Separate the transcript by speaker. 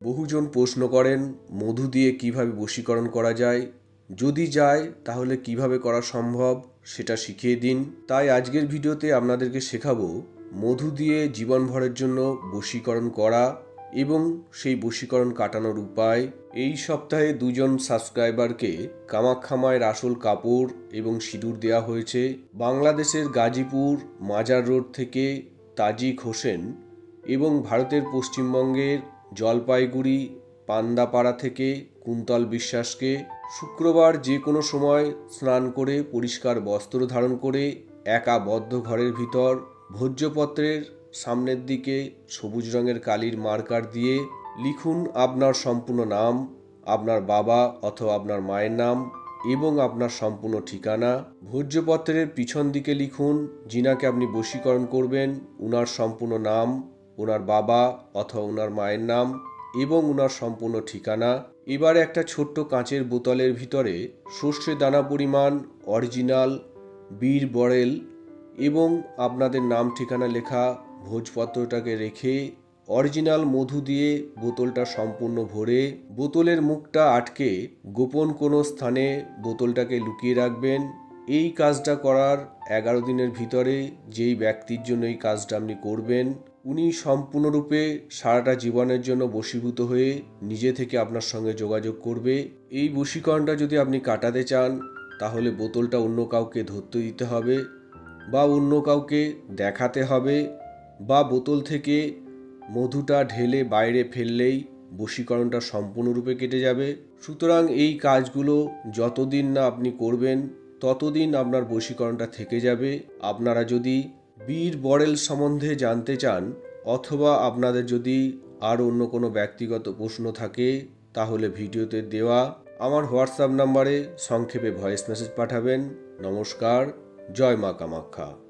Speaker 1: বহুজন প্রশ্ন করেন মধু দিয়ে কিভাবে বশীকরণ করা যায়, যদি যায় তাহলে কিভাবে করা সম্ভব সেটা শিখিয়ে দিন। তাই আজকের ভিডিওতে আপনাদেরকে শেখাবো মধু দিয়ে জীবনভরের জন্য বশীকরণ করা এবং সেই বশীকরণ কাটানোর উপায়। এই সপ্তাহে 2জন সাবস্ক্রাইবারকে কামাখ্যা মায়ের আসল কাপড় এবং সিঁদুর দেওয়া হয়েছে। বাংলাদেশের গাজীপুর মাজার রোড থেকে তাজিক হোসেন এবং ভারতের পশ্চিমবঙ্গের জলপাইগুড়ি পান্দাপাড়া থেকে কুন্তল বিশ্বাসকে শুক্রবার যে কোনো সময় স্নান করে পরিষ্কার বস্ত্র ধারণ করে একা বদ্ধ ঘরের ভিতর ভোজ্যপত্রের সামনের দিকে সবুজ রঙের কালির মার্কার দিয়ে লিখুন আপনার সম্পূর্ণ নাম, আপনার বাবা অথবা আপনার মায়ের নাম এবং আপনার সম্পূর্ণ ঠিকানা। ভোজ্যপত্রের পিছন দিকে লিখুন যিনাকে আপনি বশীকরণ করবেন উনার সম্পূর্ণ নাম, ওনার বাবা অথবা ওনার মায়ের নাম এবং ওনার সম্পূর্ণ ঠিকানা। এবারে একটা ছোট্ট কাঁচের বোতলের ভিতরে সর্ষে দানা পরিমাণ অরিজিনাল বীর বরেল এবং আপনাদের নাম ঠিকানা লেখা ভোজপত্রটাকে রেখে অরিজিনাল মধু দিয়ে বোতলটা সম্পূর্ণ ভরে বোতলের মুখটা আটকে গোপন কোনো স্থানে বোতলটাকে লুকিয়ে রাখবেন। এই কাজটা করার 11 দিনের ভিতরে যেই ব্যক্তির জন্য এই কাজটা আপনি করবেন উনি সম্পূর্ণরূপে সারাটা জীবনের জন্য বশীভূত হয়ে নিজে থেকে আপনার সঙ্গে যোগাযোগ করবে। এই বশীকরণটা যদি আপনি কাটাতে চান তাহলে বোতলটা অন্য কাউকে ধরতে দিতে হবে বা অন্য কাউকে দেখাতে হবে বা বোতল থেকে মধুটা ঢেলে বাইরে ফেললেই বশীকরণটা সম্পূর্ণরূপে কেটে যাবে। সুতরাং এই কাজগুলো যতদিন না আপনি করবেন ততদিন আপনার বশীকরণটা থেকে যাবে। আপনারা যদি বীর বরেল সম্বন্ধে জানতে চান অথবা আপনাদের যদি আর অন্য কোনো ব্যক্তিগত প্রশ্ন থাকে তাহলে ভিডিওতে দেওয়া আমার হোয়াটসঅ্যাপ নাম্বারে সংক্ষেপে ভয়েস মেসেজ পাঠাবেন। নমস্কার, জয় মা কামাখ্যা।